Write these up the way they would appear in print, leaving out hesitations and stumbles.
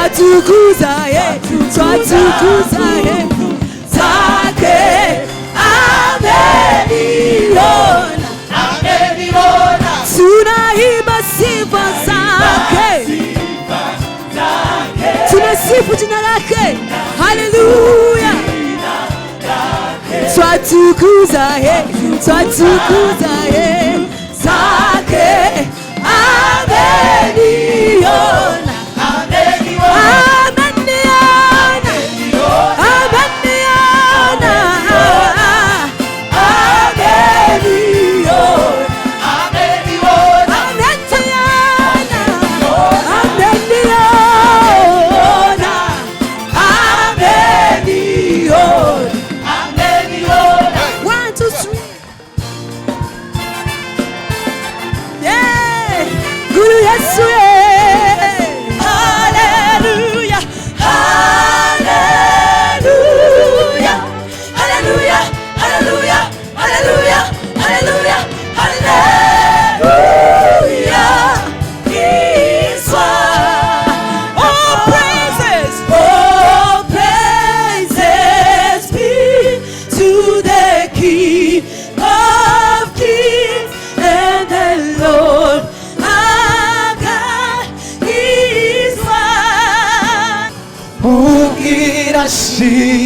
twatukuza zake ameniona tunaimba sifa zake tunasifu jina lake haleluya twatukuza zake ameniona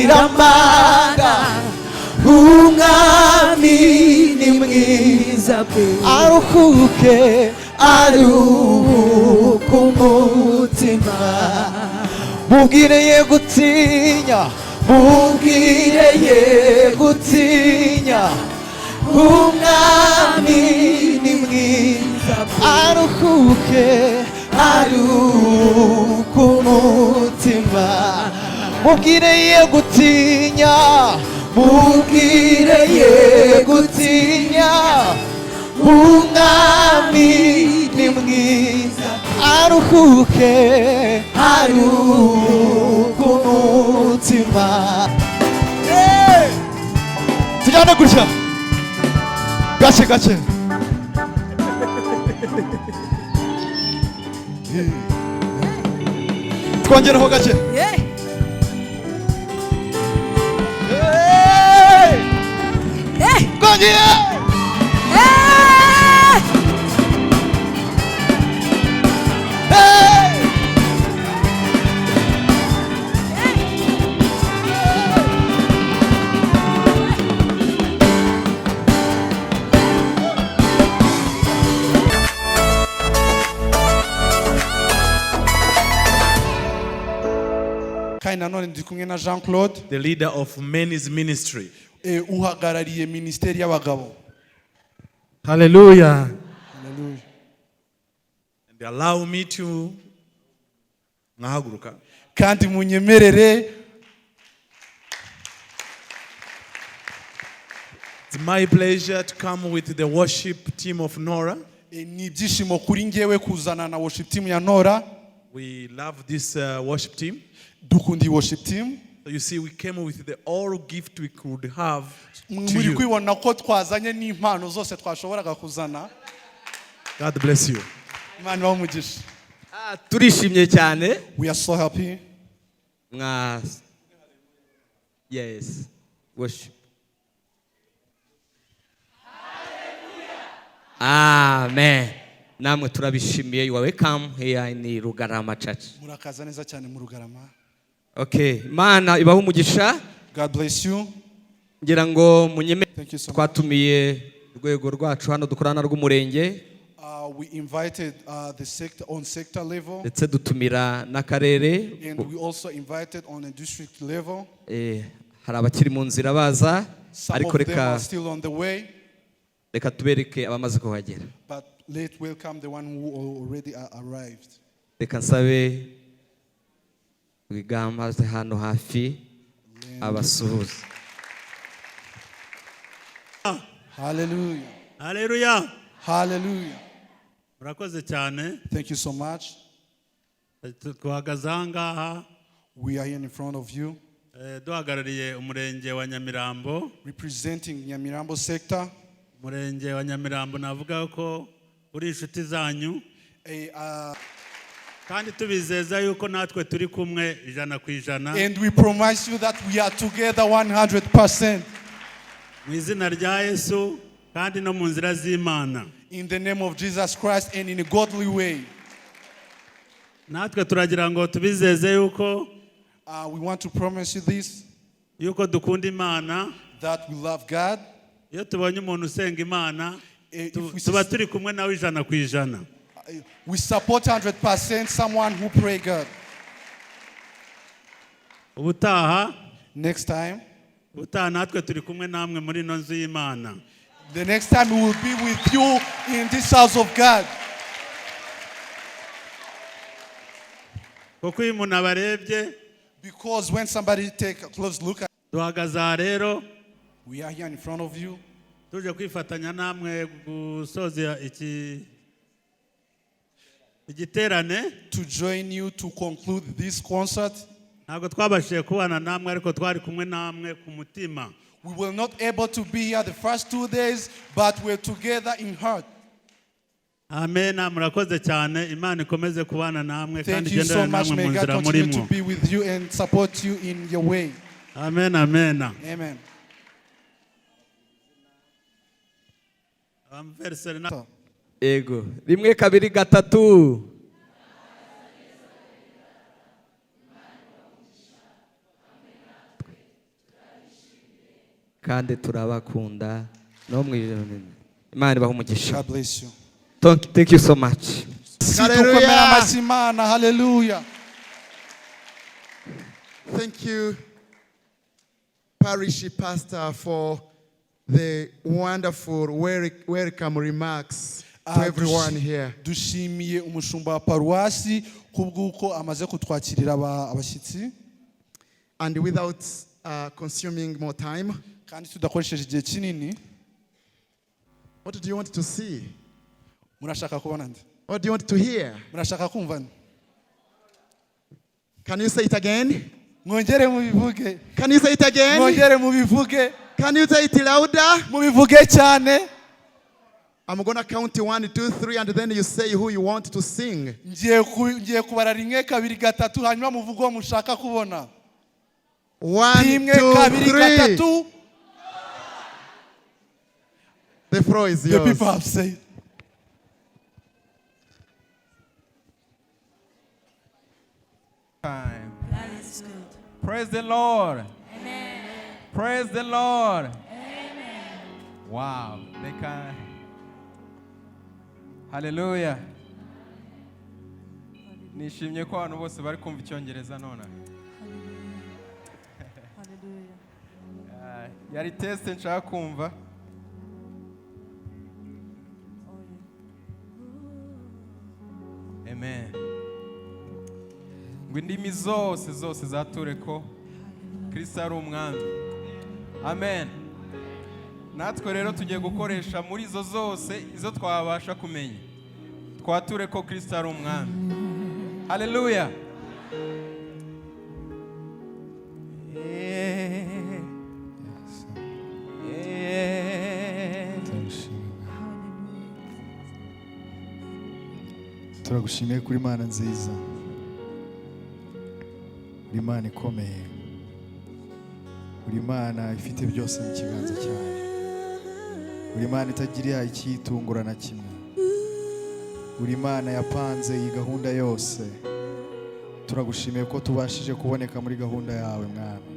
shiramanga umwami ni mwiza pe aruhuke aruhuka umutima mubwire ye gutinya umwami ni mwiza aruhuke aruhuka umutima mubwire ye gutinya umwami ni mwiza aruhuke umutima tujyane gutya gake twongeraho gake Jean Claude, the leader of men's ministry. Uhagarariye ministeri y'abagabo. Hallelujah. And allow me to ngahaguruka. Kandi munyemerere. It's my pleasure to come with the worship team of Nora. Ni ibyishimo kuri ngewe kuzana na worship team ya Nora. We love this worship team. Dukundi worship team. So you see, we came with the all gift we could have to muri you. kwibona ko twazanye n'impano zose twashoboraga kuzana. God bless you. Imana bamugisha. Turishimye cyane. We are so happy. Yes. Worship. Amen. Namwe turabishimiye. You are welcome here in Rugarama church. Murakaza neza cyane mu Rugarama. Okay, Mana ibaho umugisha. God bless you. Ngira ngo munyeme twatumiye rwego rwacu hano dukorana rw'umurenge. We invited the sector on sector level. Ndetse dutumira n'akarere. And we also invited on a district level. Hari abakiri mu nzira baza ariko reka still on the way. Reka tubereke abamaze kuhagera. But let's welcome the one who already arrived. Reka nsabe Ibiganiro hano hafi abasuhuza. Hallelujah. Hallelujah. Hallelujah. Murakoze cyane. Thank you so much. Twahagazanga. We are here in front of you. Duhagarariye umurenge wa Nyamirambo. Representing Nyamirambo sector. Umurenge wa Nyamirambo navuga ko uri inshuti zanyu. kandi tubizeza yuko natwe turi kumwe 100%. And we promise you that we are together 100%. Mu izina rya Yesu kandi no mu nzira z'Imana. In the name of Jesus Christ and in a godly way. Natwe turagira ngo tubizeze yuko We want to promise you this, yuko dukunda Imana, that we love God. iyo tubonye umuntu usenga Imana If we tuba turi kumwe nawe 100%. We support 100% someone who pray God. Ubutaha Next time, natwe turi kumwe namwe muri no nzu y'Imana. the next time we will be with you in this house of God. Kuko iyo umuntu abarebye Because when somebody take a close look at, duhagaza rero we are here in front of you tuje kwifatanya namwe gusoza igiterane. to join you to conclude this concert. Ntabwo twabashije kubana namwe ariko twari kumwe namwe ku mutima. We were not able to be here the first 2 days, but we're together in heart. Amen. Murakoze cyane. Imana ikomeze kubana namwe Thank kandi you so igendere much. namwe mu May God nzira continue murimo. to be with you and support you in your way. Amen, amen. Amen. Ego. 1 2 3. Kandi turabakunda no mwijoro. Imana ibahe umugisha. God bless you. Thank you so much. Hallelujah. Hallelujah. Thank you, Parish Pastor, for the wonderful welcome remarks to everyone here. Dushimiye umushumba wa paruwasi kubwuko amaze kutwakirira abashyitsi. And without consuming more time, Kandi tudakoresheje igihe kinini. What do you want to see? Murashaka kubona nde? What do you want to hear? Murashaka kumva nde? Can you say it again? Mwongere mubivuge. Can you say it again? Mwongere mubivuge. Can you say it louder? Mubivuge cyane. I'm going to count 1, 2, 3, and then you say who you want to sing. Ngiye kubara 1 2 3 hanyuma muvuge uwo mushaka kubona. 1, 2, 3. The floor is yours. The people have said. Time. God is good. Praise the Lord. Amen. Praise the Lord. Amen. Wow. They can. Hallelujah. Nishimye ko abantu bose bari kumva icyongereza none. Hallelujah. Yari test nshaka kumva. Amen. Ngo indimi zose zature ko Kristo ari umwami. Amen. Natwe rero tugiye gukoresha muri zo zose izo twabasha kumenya. Twature ko Kristo ari umwami. Hallelujah. Turagushimiye kuri Imana nziza, uri Imana ikomeye, uri Imana ifite byose mu kiganza cyayo, uri Imana itagira ikiyitungura na kimwe, uri Imana yapanze iyi gahunda yose. Turagushimiye ko tubashije kuboneka muri gahunda yawe Mwami.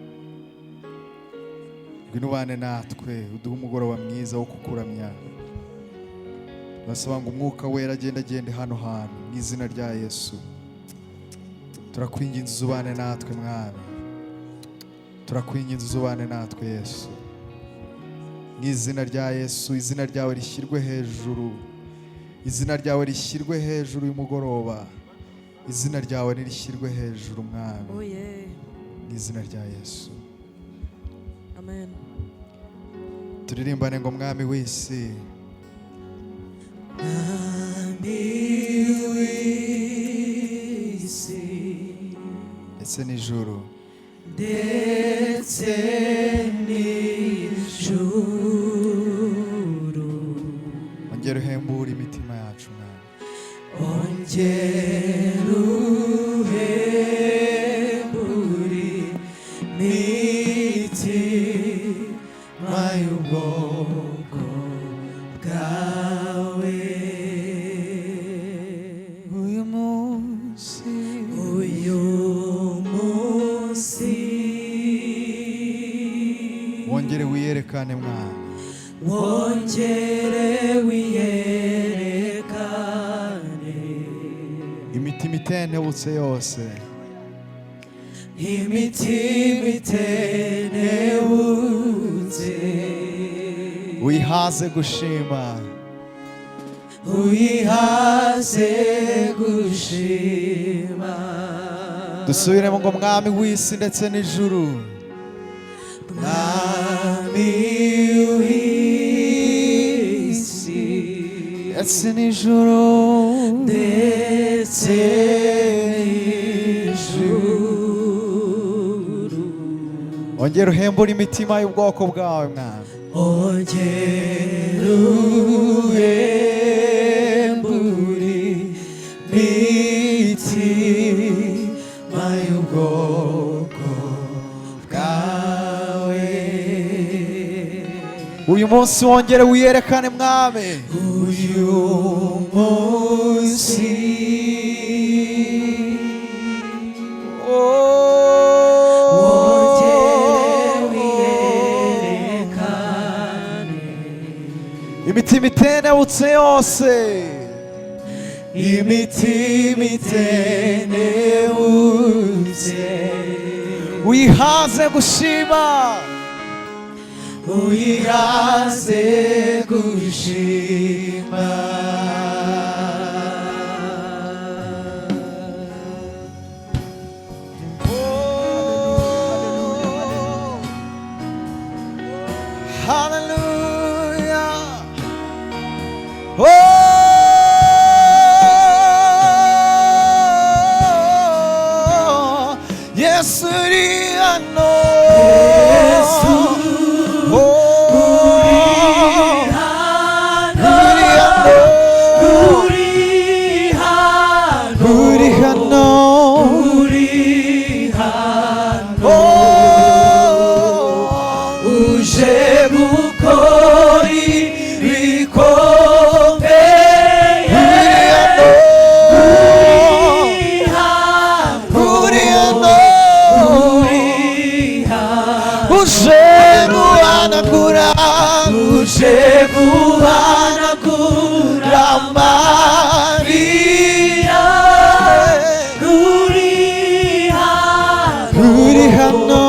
Ngwino ubane natwe, uduhe umugoroba mwiza wo kukuramya. Basaba ngo umwuka wera agende hano hantu mu izina rya Yesu. Turakwinginze ubane natwe Mwami. Turakwinginze ubane natwe Yesu. Mu izina rya Yesu, izina ryawe rishyirwe hejuru. Izina ryawe rishyirwe hejuru y'umugoroba. Izina ryawe nirishyirwe hejuru Mwami. Oh yeah. Mu izina rya Yesu. Amen. Turirimbane ngo Mwami w'isi. Ndetse n'ijuru. Ndetse n'ijuru. Ongera uhembure imitima yacu Mwami. ongera uhembure imitima y'ubwoko bwawe. Uyu munsi wongere wiyerekane mwana, wongere wiyerekane. imitima itentebutse yose, imitima itenebutse uyihaze gushima, uyihaze gushima. dusubiremo ngo mwami w'isi ndetse n'ijuru, mwami w'isi ndetse n'ijuru, ndetse n'ijuru. ongera uhembure imitima y'ubwoko bwawe mwami, ongera uhembure imitima y'ubwoko bwawe. uyu munsi wongere wiyerekane mwami, uyu munsi imitima itenebutse yose, imitima itenebutse uyihaze gushima, uyihaze gushima. Oh, Yesu uri hano, Yesu uri hano, uri hano, uri hano, uri hano, uje gukora ibikomeye. uri hano, uje guhanagura, uje guhanagura amarira. uri hano, uri hano,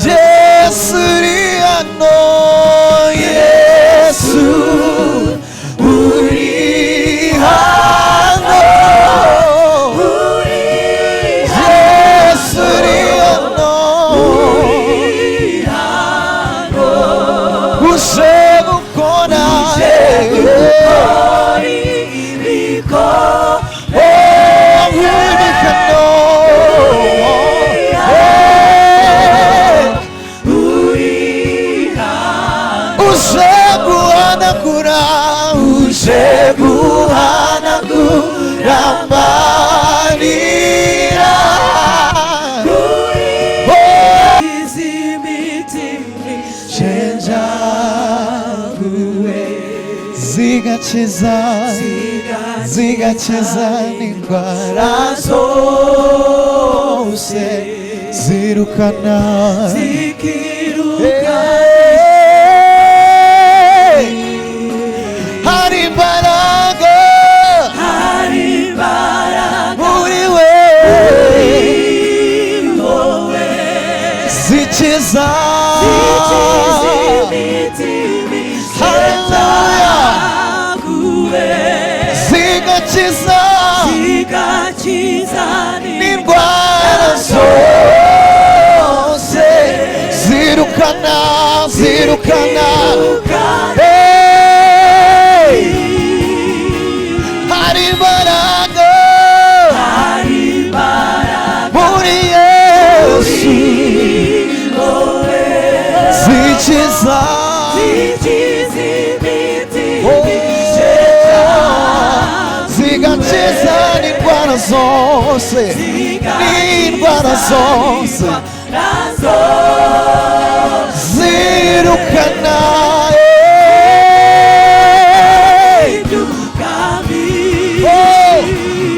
Yesu uri hano, Yesu uri hano, Yesu uri hano, uje gukora uje guhanagura, uje guhanagura amarira. Zigakiza, zigakiza n'indwara zose, zirukana, hari imbaraga muri wowe, zikiza, zigakiza n'indwara zose, zirukana, zirukana. hari imbaraga muri Yesu, zikiza, n'indwara zose n'indwara zose zirukana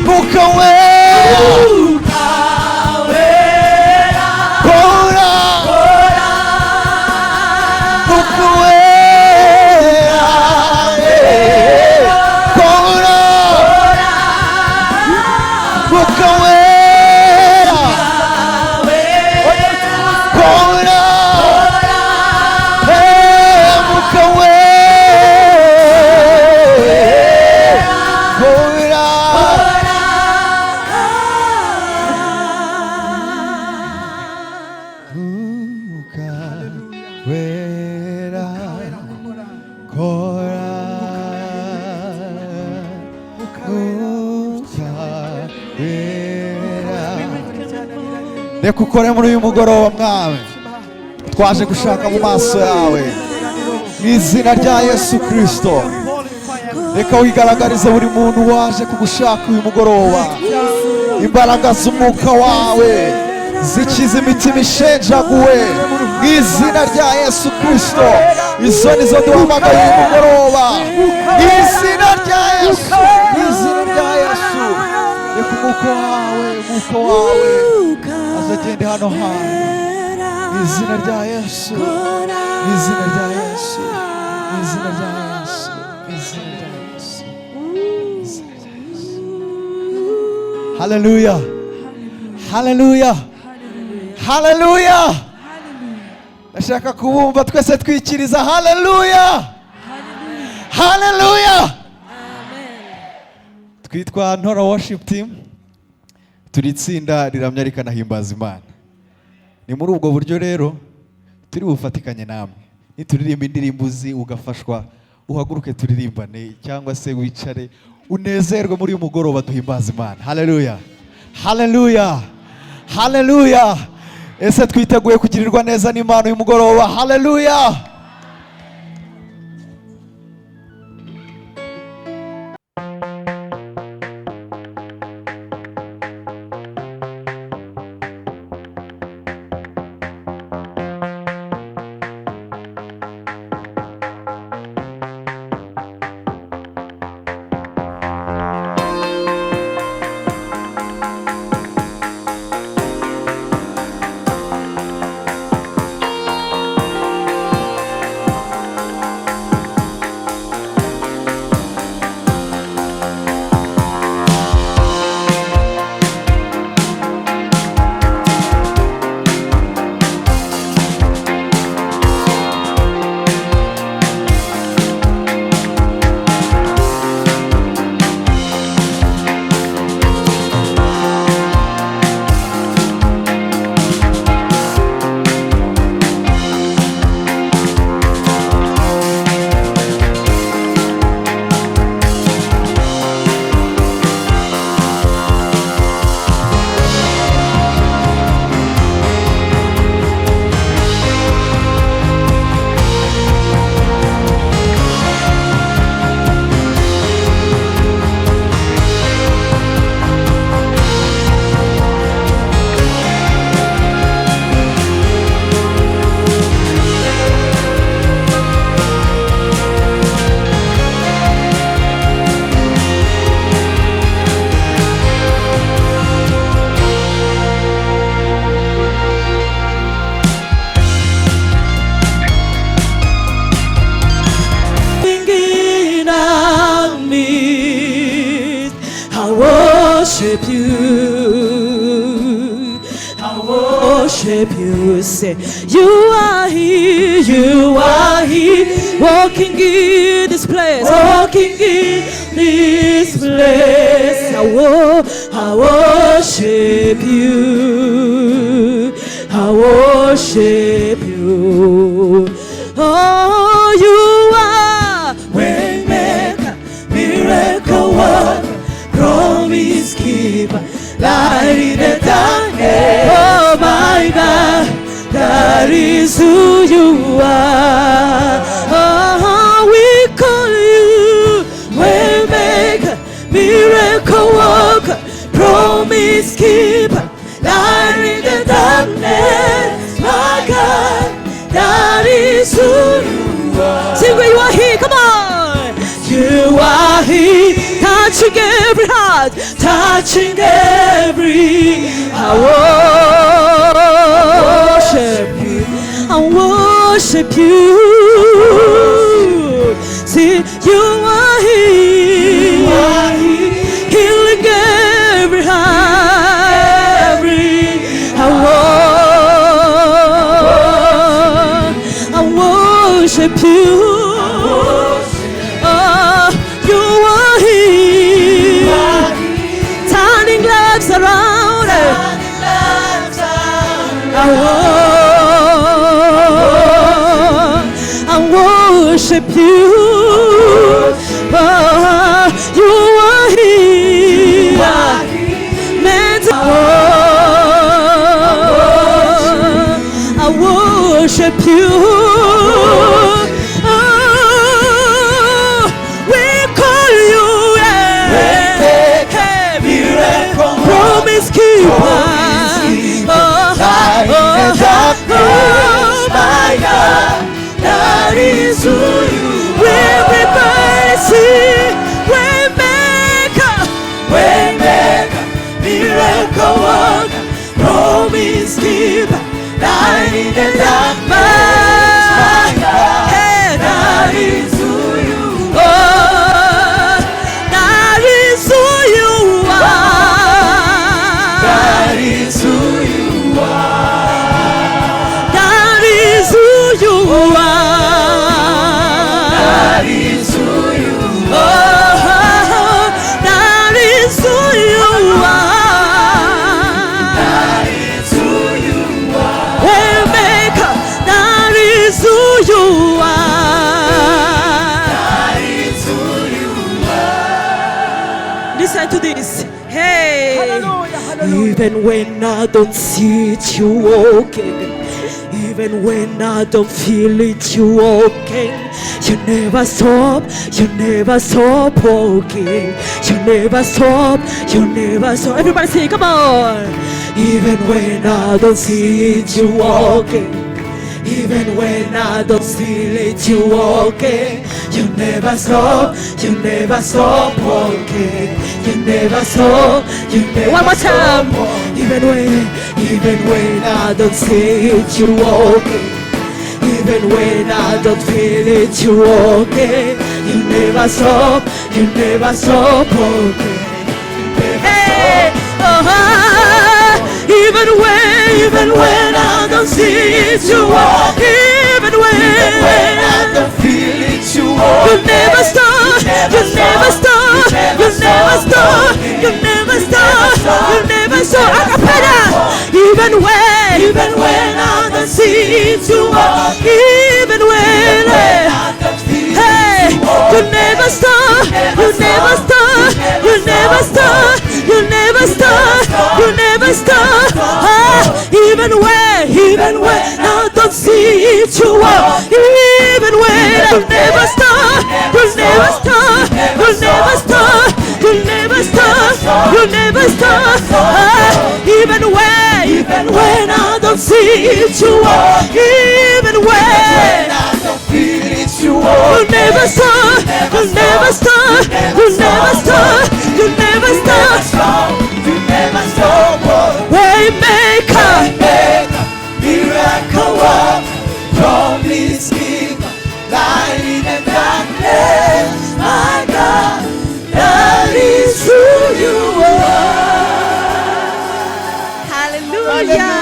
Mwuka wera Kora Mwuka wera Kora Mwuka wera Kora Mwuka wera reka ukore muri uyu mugoroba mwami twaje gushaka mu maso yawe mu izina rya Yesu Kristo reka wigaragarize buri muntu waje kugushaka uyu mugoroba imbaraga z'umwuka wawe zikiza imitima ishenjaguwe mu izina rya Yesu Kristo izo nizo duhamagaye uyu mugoroba mu izina rya Yesu mu izina rya Yesu reka umwuka wawe azagende hano hantu mu izina rya Yesu mu izina rya Yesu mu izina rya Yesu mu izina rya Yesu mu izina rya Yesu haleluya haleluya haleluya ndashaka kubumva twese twikiriza haleluya haleluya twitwa Ntora worship team turi itsinda riramya rikanahimbaza Imana ni muri ubwo buryo rero turi bufatikanye namwe nituririmba indirimbo uzi ugafashwa uhaguruke turirimbane cyangwa se wicare unezerwe muri uyu mugoroba duhimbaza Imana haleluya haleluya haleluya ese twiteguye kugirirwa neza n'Imana uyu mugoroba haleluya worship you. I worship you. Say, you are here, walking in this place, walking in this place. I worship you. I worship you. Oh, you are waymaker, miracle worker, promise keeper, light in the darkness. Oh my God, that is who you are. Oh, we call you waymaker, miracle worker, touching every heart, touching every. I worship you, I worship you. See, you are here, healing every heart, every. I worship you. You are here, turning lives around. I worship you. You are here, meant to. I worship you. We call you promise keeper. My God, that is who you are. Everybody sing, Waymaker, miracle worker, promise keeper, light in the darkness. My God, that is who you are. That is who you are. That is who you are. That is who you are. That is who you are. That is who you are. That is who you are. Waymaker, that is who you are. That is who you are. Listen to this. Hey. Hallelujah, hallelujah. Even when I don't see it, you walking. Even when I don't feel it, you walking. You never stop walking. You never stop. Everybody say, come on. Even when I don't see it, you walking. Even when I don't feel it, you walking. You never stop walking. You never stop. One more time. Even when I don't see it, you walking. Even when I don't feel it, you walking. You never stop walking. Hey, even when I don't see it, you walk. Even when I don't feel it, you walk. You never stop. You never stop. You never stop. You never stop. You never stop. Acapella. Even when I don't see it, you walk. Even when I don't feel it, you walk. You never stop. You never stop. You never stop. You never stop. You never stop. Even when I don't see it, you walk. Even when you never stop. You never stop. You never stop. You never stop. You never stop. Even when I don't see it, you walk. Even when I don't feel it, you walk. You never stop. You never stop. You never stop. You never stop. You never stop. Waymaker, miracle worker, promise keeper, light in the darkness. My God, that is who you are. Hallelujah.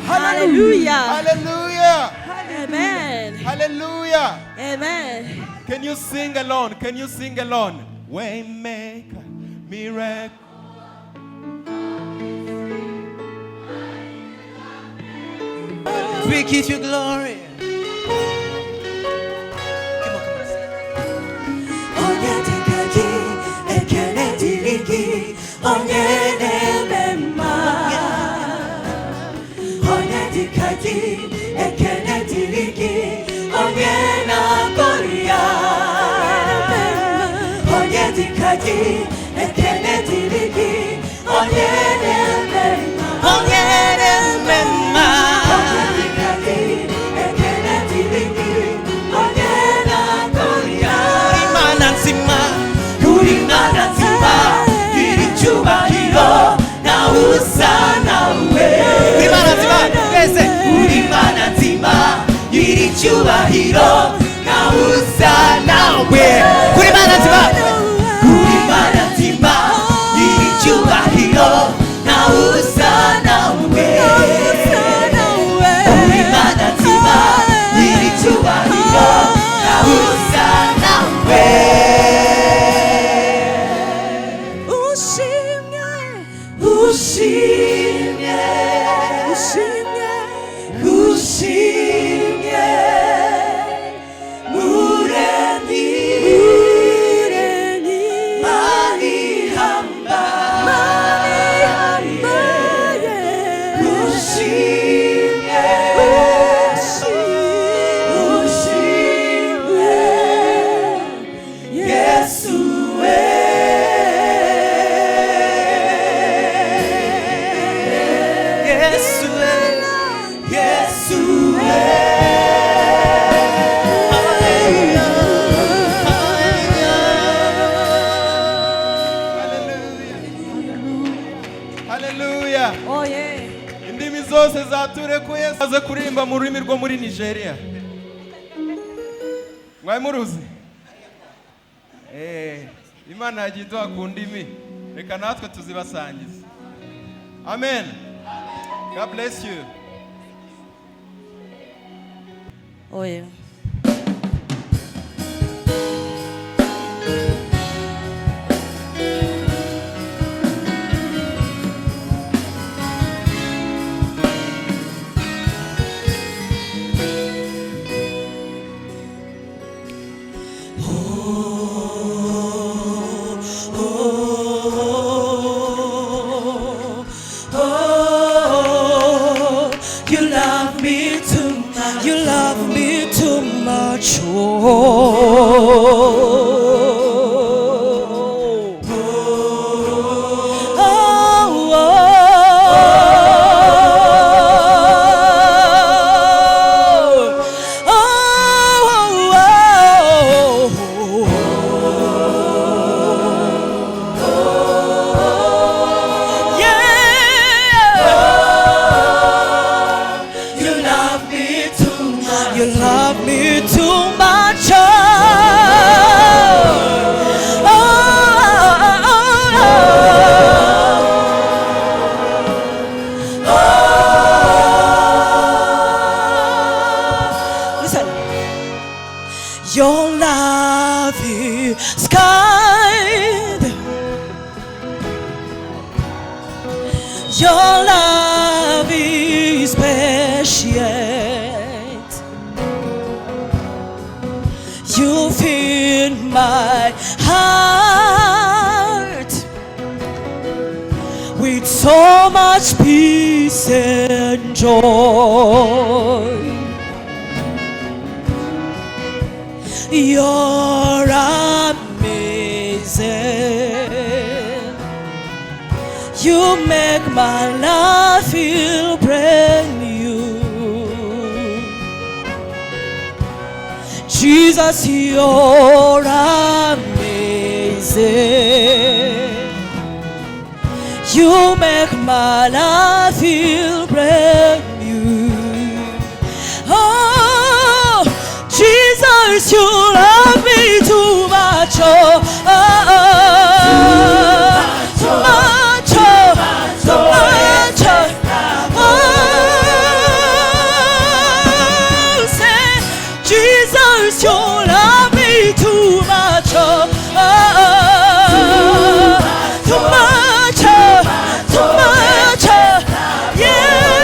Hallelujah. Hallelujah. Amen. Hallelujah. Amen. Can you sing alone? Can you sing alone? Waymaker, miracle. We give you glory. Hallelujah. zaturekuye aze kuririmba mu rurimi rwo muri Nigeria. Mwari muruzi? Imana yagiye iduha ku ndimi, reka natwe tuzibasangiza. Amen. God bless you. Oh yeah. So much peace and joy. You're amazing. You make my life feel brand new. Jesus, you're amazing. You make my life feel brand new. Oh, Jesus, you love me too much. Oh, too much. Too much. Oh, say, Jesus, you love me too much. Too much. Too much, yeah.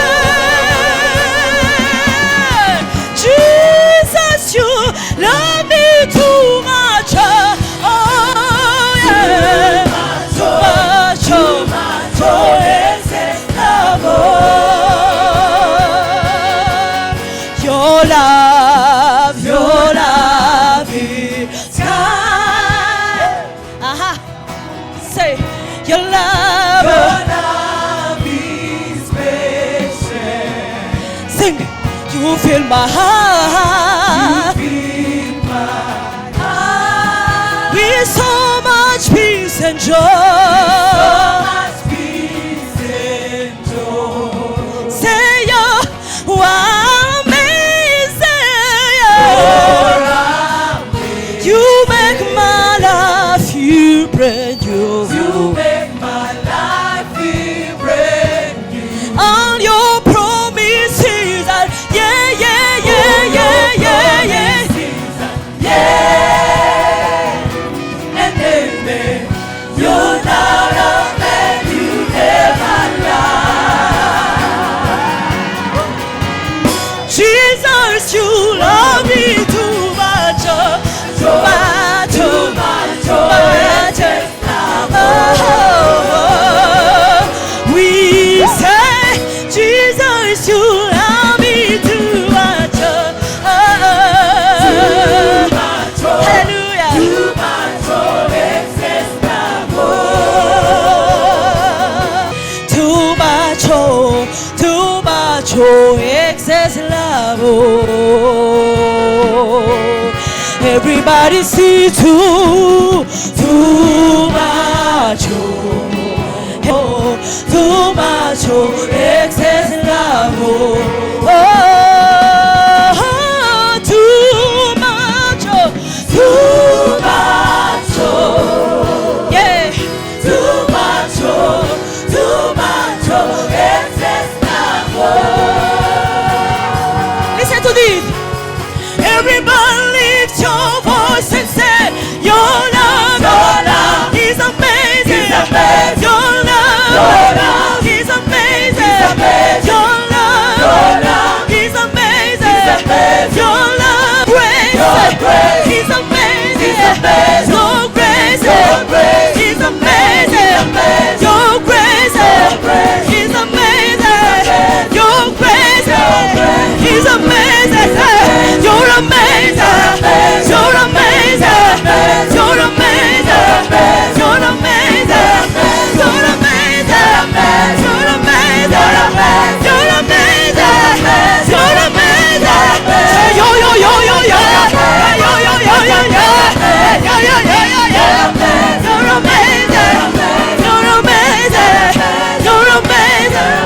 Jesus, you love me too much, oh yeah. Too much, oh yes, your love is kind. Aha, say your love. You fill my heart, with so much peace and joy. Say you're amazing. You make my life feel brand new. You make my life feel brand new. All your promises are yeah. And amen. You're not a man, you never lie. Jesus, you love me too much. Too much. We say, Jesus, you love me too much. Hallelujah. Too much, excess love. Everybody see too much, excess love. love. Oh, too much, too much, yeah, too much, excess love. Listen to this. Everybody lift your voice and say, your love is amazing. Your love is amazing. Your love is amazing. Your love grace is amazing. Your grace is amazing. Your grace is amazing. Your grace is amazing. You're amazing. You're amazing. You're amazing. You're amazing. You're amazing. You're amazing. You're amazing. You're amazing. Yo yo yo yo yo. Yo yo yo yo yo. Yo yo yo yo yo. You're amazing. You're amazing. You're amazing.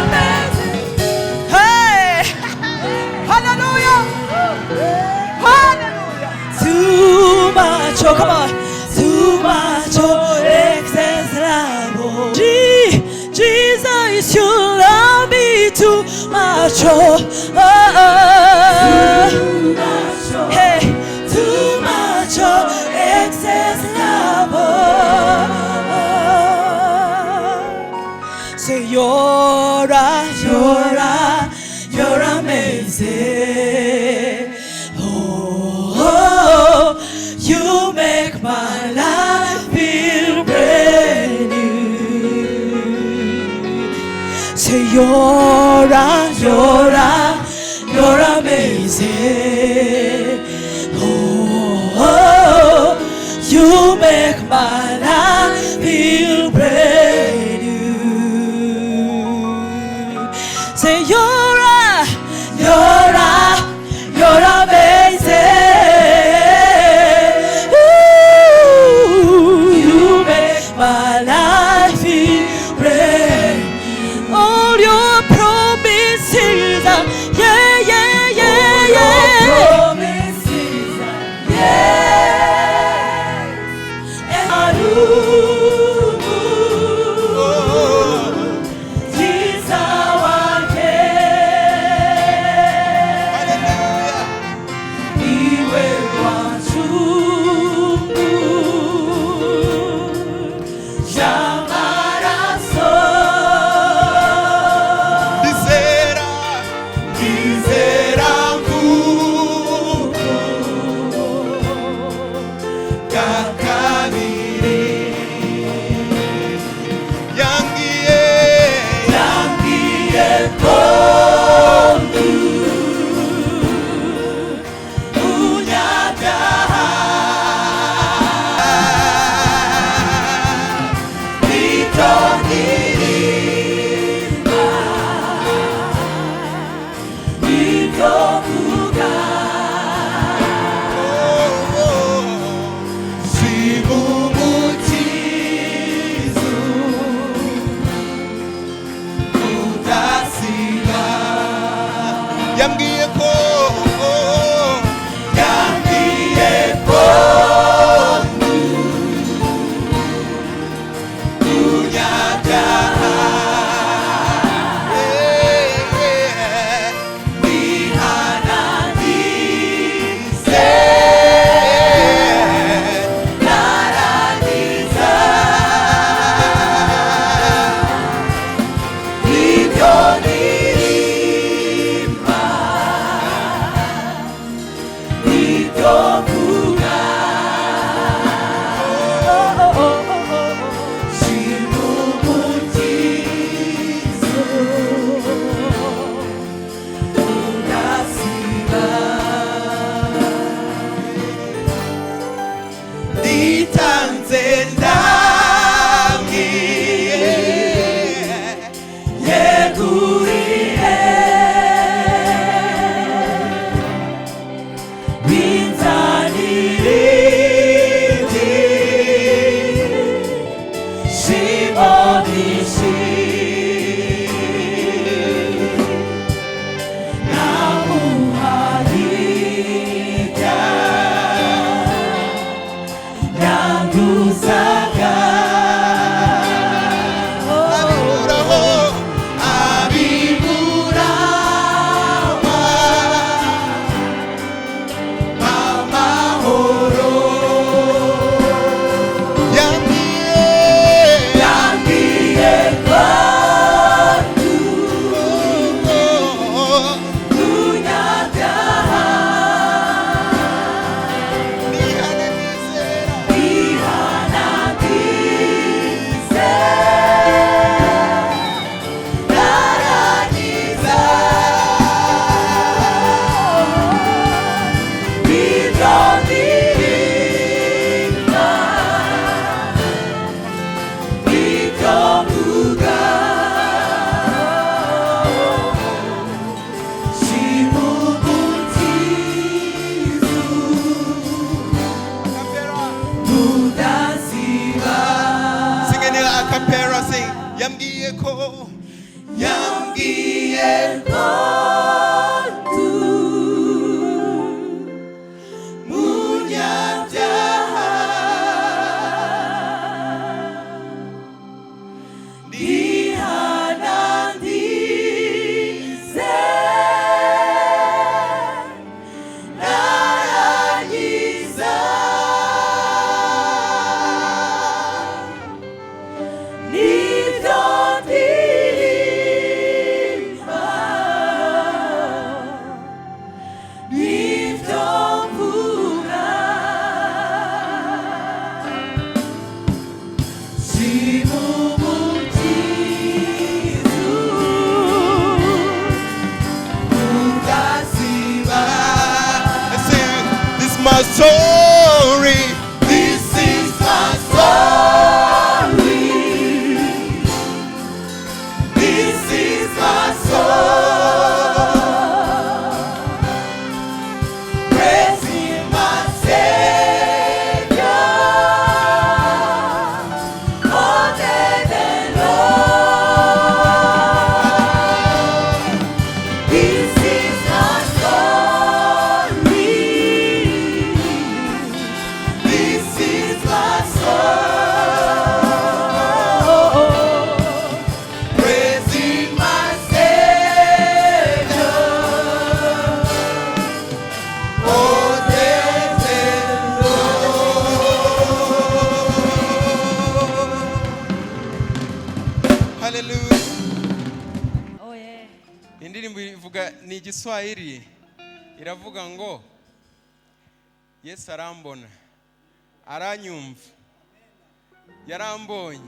Hey. Hallelujah. Hallelujah. Too much, oh come on. Too much, oh excess love. Oh. Jesus, you love me too much, oh. Too much, oh. Hey, too much, oh excess love. Oh. Say you're amazing. Oh, you make my life feel brand new. Say you're amazing. Oh, you make my life feel brand new. Say you're amazing. Ooh, you make my life feel brand. All your promises, yeah, yeah, yeah, yeah. Your promises, yeah. And I do. wanduzaga my story. This is my story. This is my song. Praising my Savior all day long. This is my story. This is my song. Praising my Savior all day long. Hallelujah. Oh yeah. Indirimbo ivuga ni Igiswahili, iravuga ngo Yesu arambona, aranyumva, yarambonye.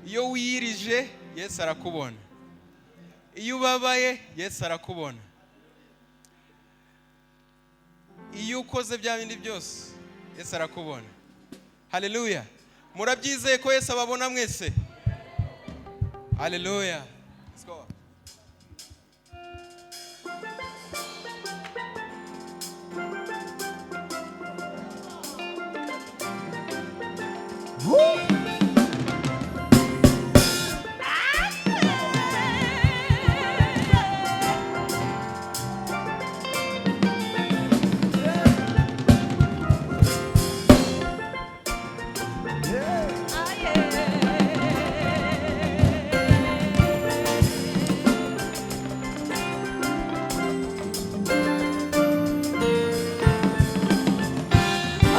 Iyo wiyirije Yesu arakubona, iyo ubabaye Yesu arakubona, iyo ukoze bya bindi byose Yesu arakubona. Hallelujah. Murabyizeye ko Yesu ababona mwese? Hallelujah. Let's go.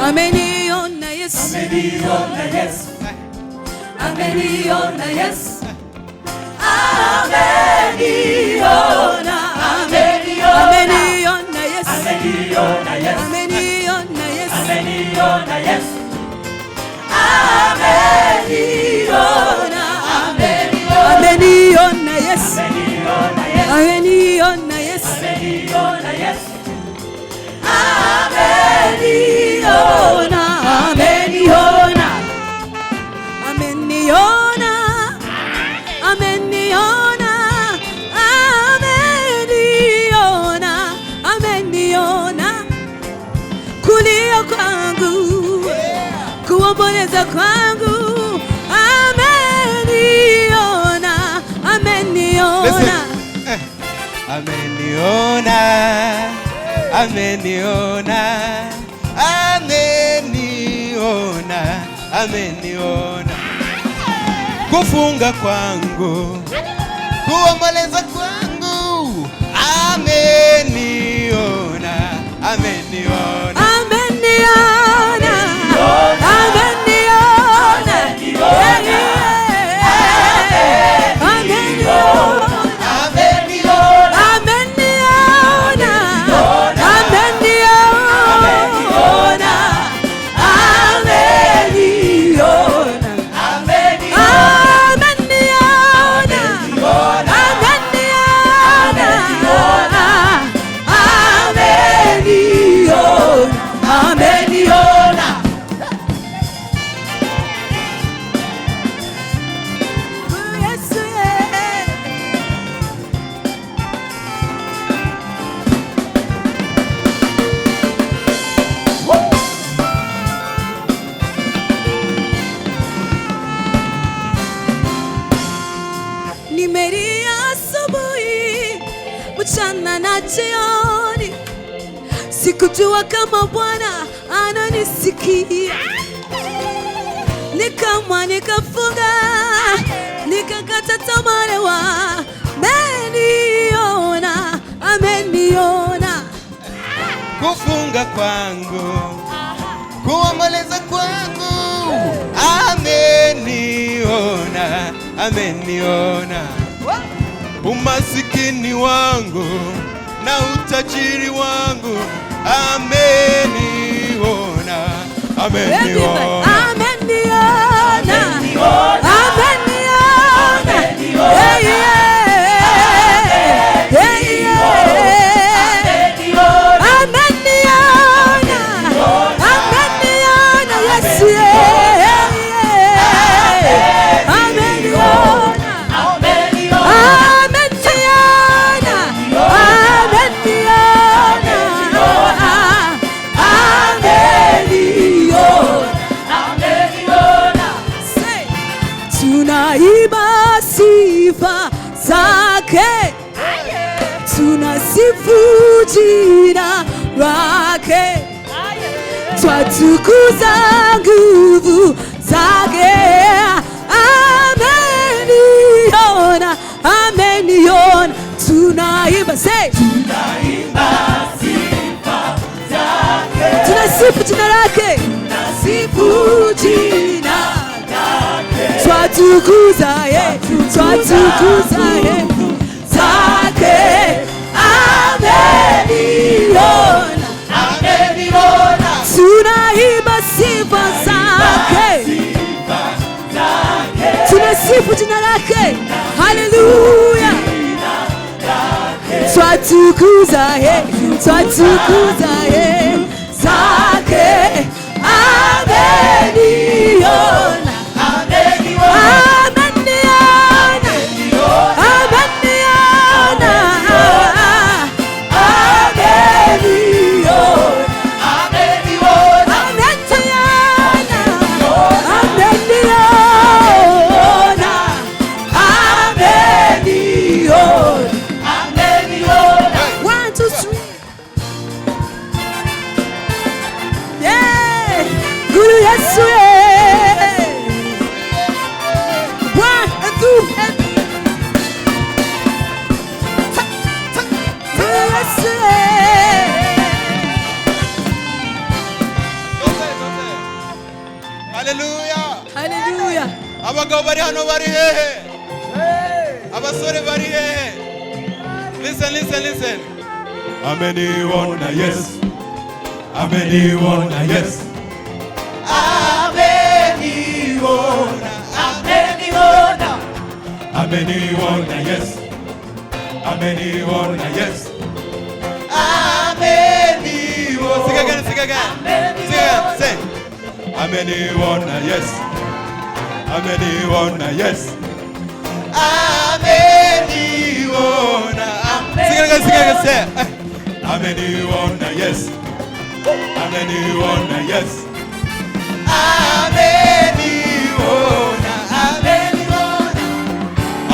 Ameniona yes, ameniona yes, ameniona yes, ameniona, ameniona yes, ameniona yes, ameniona yes, ameniona yes, ameniona, ameniona yes, ameniona yes, ameniona yes, ameniona yes. Ameniona, ameniona, ameniona, ameniona, ameniona, ameniona, kulia kwangu, kuomboleza kwangu, ameniona, ameniona, Ameniona, ameniona, ameniona, ameniona. Kufunga kwangu, kuomboleza kwangu, ameniona, ameniona. Ameniona, ameniona, nimelia asubuhi, mchana na jioni, sikujua kama Bwana ananisikia. Nikamwa nikafunga, nikakata tamaa, ameniona, ameniona. Kufunga kwangu, kuomboleza kwangu, ameniona, ameniona. Umasikini wangu na utajiri wangu, ameniona, ameniona. Tunaiba sifa zake, tunasifu jina lake, twatukuza nguvu zake. Ameniona, ameniona. Tunaiba, say, tunaiba sifa zake, tunasifu jina lake, tunasifu jina twatukuza ye, twatukuza ye zake. Ameniona, ameniona. Tunaimba sifa zake, tunasifu jina lake. Haleluya, twatukuza ye, twatukuza ye zake. Ameniona, abagabo bari hano bari hehe? Abasore bari hehe? Listen, listen, listen. Ameniona, yes. Ameniona, yes. Ameniona, ameniona. Ameniona, yes. Ameniona, yes. Ameniona. Sing again, sing again. Sing, sing. Ameniona, yes. Ameniona, yes. Ameniona. Sing again, say. Ameniona, yes. Ameniona, yes. Ameniona, ameniona.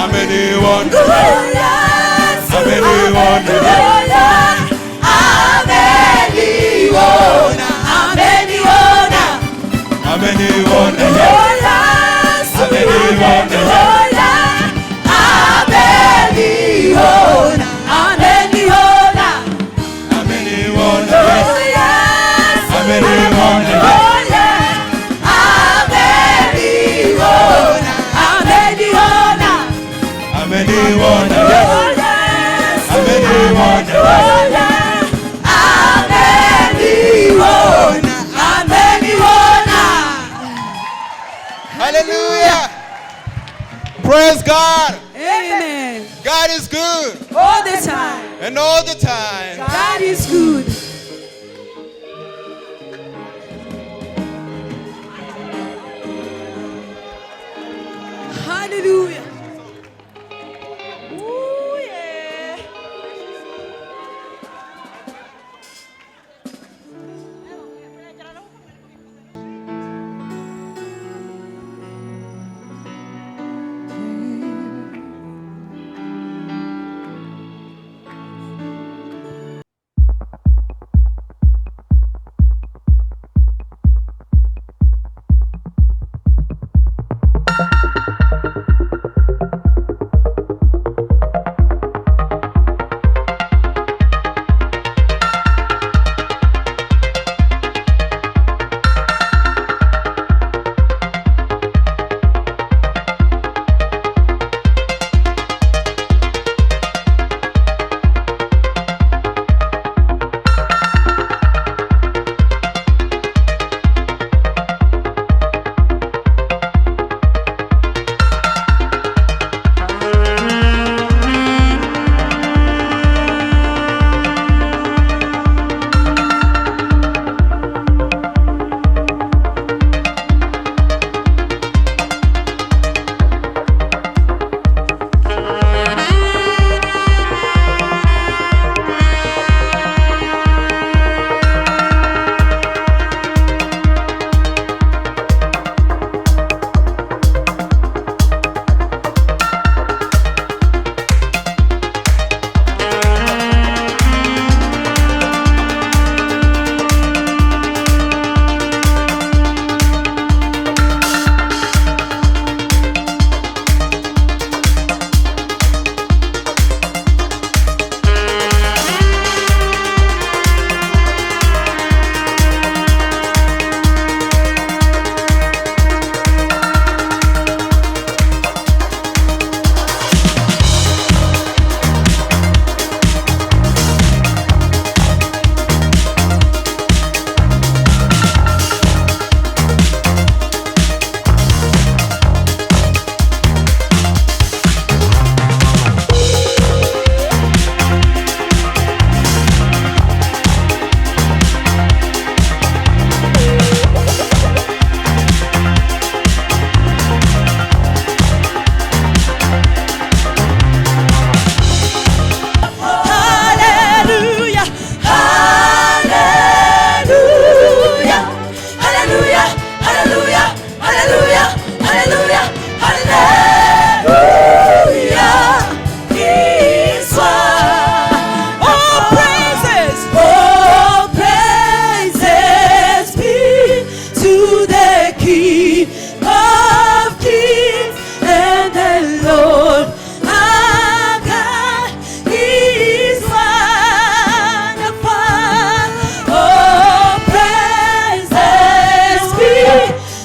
Ameniona, yes. Ameniona, yes. Ameniona, ameniona. Ameniona, yes. Hallelujah. Praise God. Amen. God is good. All the time. And all the time. God is good. Hallelujah. Ooh, yeah.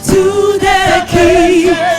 to the King.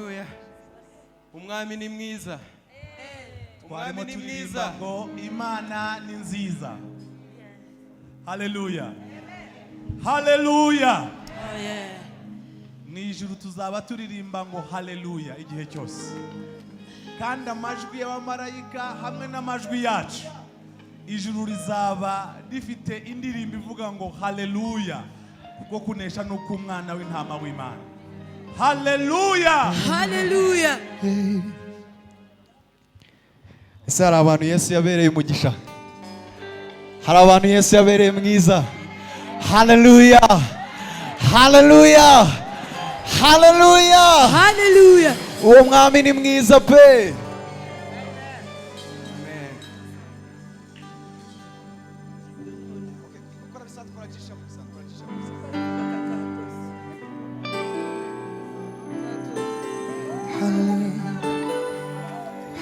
Hallelujah. Umwami ni mwiza. Umwami ni mwiza. Ngo Imana ni nziza. Hallelujah. Hallelujah. Oh yeah. Mwijuru tuzaba turirimba ngo hallelujah igihe cyose. Kandi amajwi y'abamarayika hamwe n'amajwi yacu. Ijuru rizaba rifite indirimbo ivuga ngo hallelujah. Kuko kunesha nuko umwana w'intama w'Imana. Hallelujah. Hallelujah. Ese hari abantu Yesu yabereye umugisha? Hari abantu Yesu yabereye mwiza? Hallelujah. Hallelujah. Hallelujah. Hallelujah. Uwo mwami ni mwiza pe.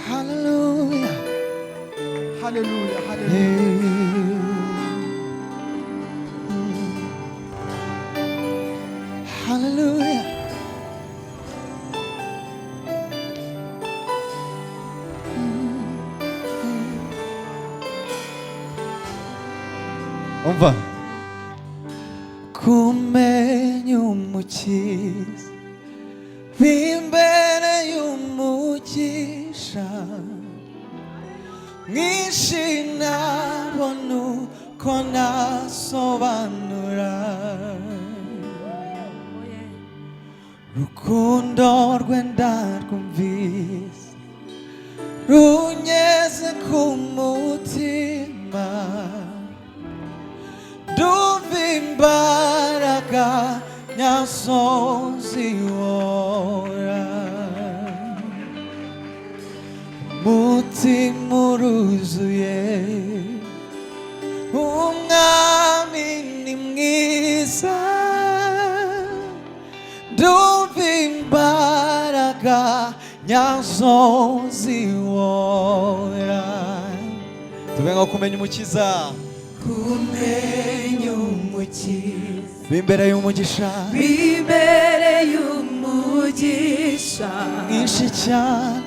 Hallelujah. Hallelujah. Hallelujah. Umva. Kumenya umukiza bimbere y'umugisha mwinshi nabona uko nasobanura rukundo rwe ndarwumvise runyeze ku mutima ndumva imbaraga nyazo zihora umutima uruzuye umwami ni mwiza ndumva imbaraga nyazo zihora tube nko kumenya umukiza kumenya umukiza bimbere y'umugisha bimbere y'umugisha mwinshi cyane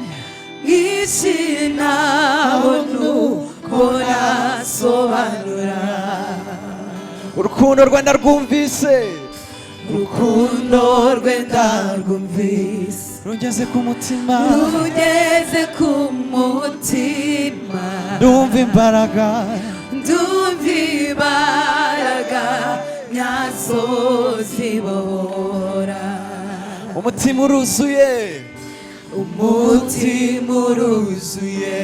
mwinshi nabona uko nasobanura urukundo rwe ndarwumvise urukundo rwe ndarwumvise rugeze ku mutima rugeze ku mutima ndumva imbaraga nyazo zibora umutima uruzuye umutima uruzuye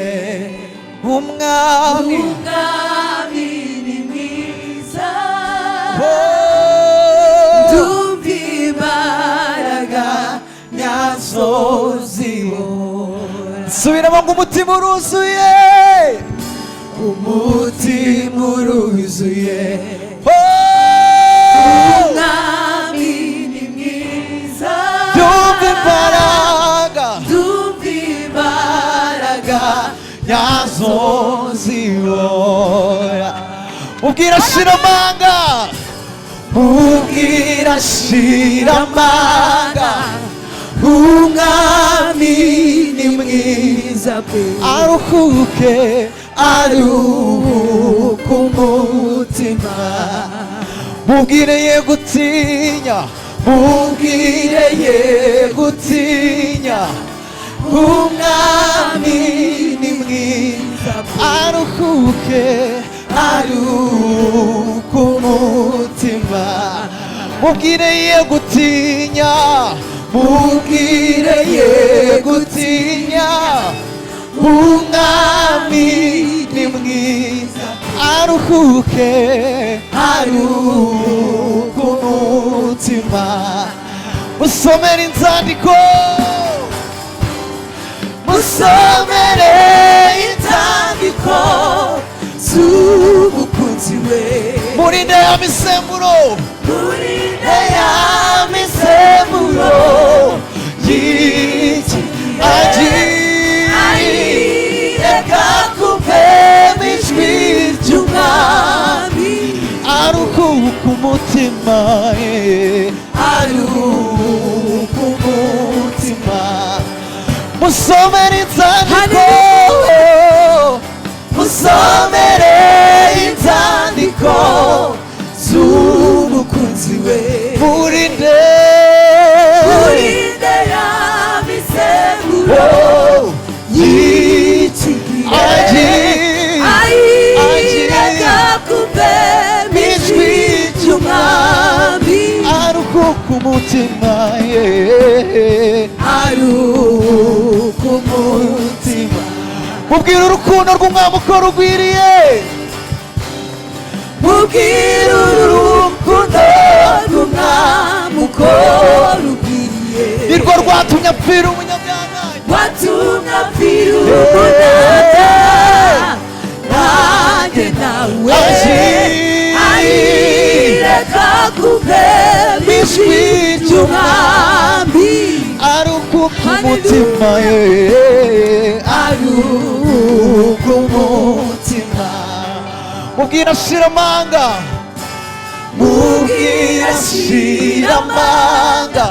umwami ni mwiza ndumva imbaraga nyazo zibora subiramo ngo umutima uruzuye umutima uruzuye umwami ni mwiza ndumva imbaraga nyazo zihora ubwira shiramanga umwami ni mwiza pe aruhuke aruhuka umutima mubwire ye gutinya umwami ni mwiza aruhuke aruhuka umutima mubwire ye gutinya umwami ni mwiza aruhuke umutima musomere inzandiko z'umukunzi we murinde ya misemburo y'iki reka kumvemo ijwi ry'umwami aruhuka umutima aruhuka umutima musomere inzandiko, musomere inzandiko z'umukunzi we. Murinde yabiseguro ayireka kumvema ijwi ry'umwami. Aruhuka umutima ye, aruhuka umutima. Mubwire urukundo rw'umwami uko rugwiriye, mubwire urukundo rw'umwami uko rugwiriye. Nirwo rwatumye apfira umunyabyaha, rwatumye apfira umunyabyaha. Nanjye nawe ayireka kumvema ijwi ry'umwami. Aruhuka umutima ye, aruhuka umutima. Mubwira ashira amanga, mubwira ashira amanga,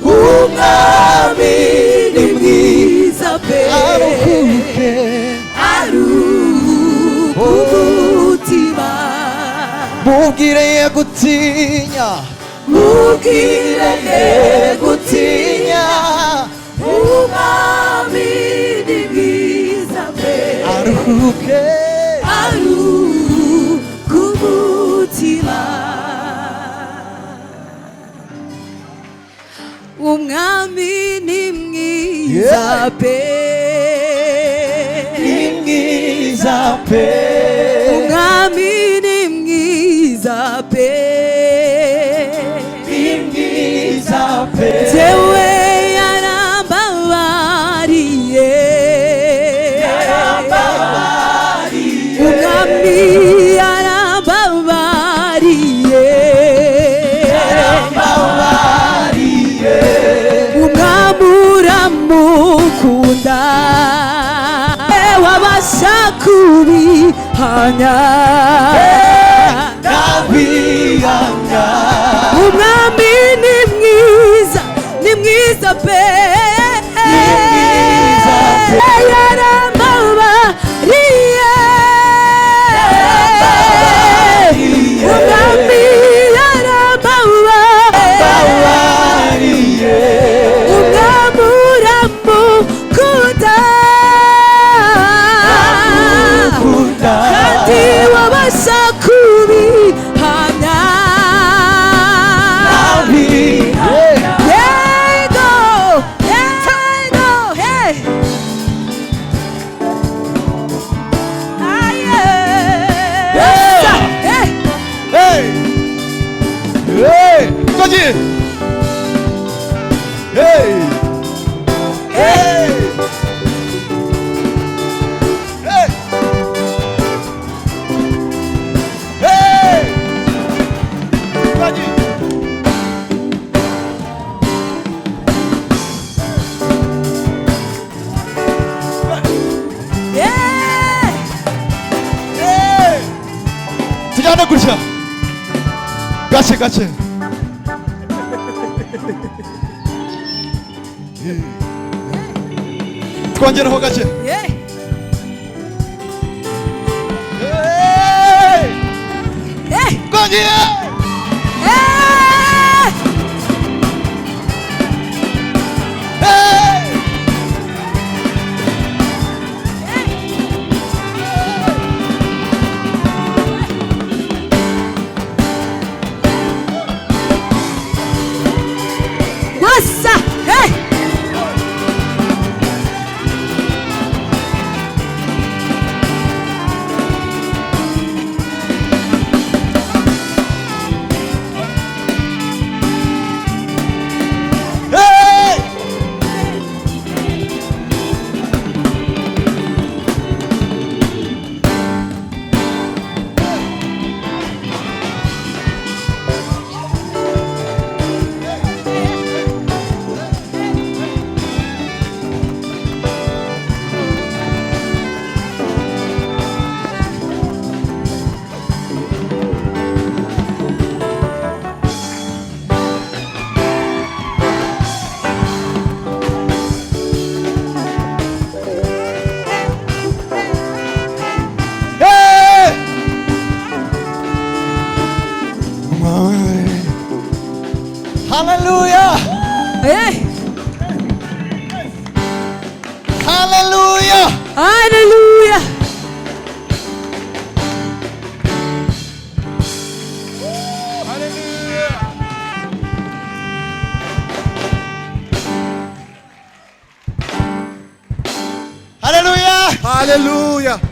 umwami ni mwiza pe. Aruhuke, aruhuka umutima. Mubwire ye gutinya, mubwire ye gutinya, umwami ni mwiza pe. Aruhuke, aruhuka umutima. Umwami ni mwiza pe, ni mwiza pe. Umwami ni mwiza pe, ni mwiza pe. Jewe yarambabariye, umwami yarambabariye, umwami uramukunda, wabasha kubihanya, nabihanya. Umwami ni mwiza, ni mwiza pe, ni mwiza pe. Yarambabariye, umwami yarambabariye, umwami uramukunda, kandi wabasha kubihamya. tujyane gutya gake gake. twongeraho gake. twongeye. Hallelujah. Hallelujah. Hallelujah.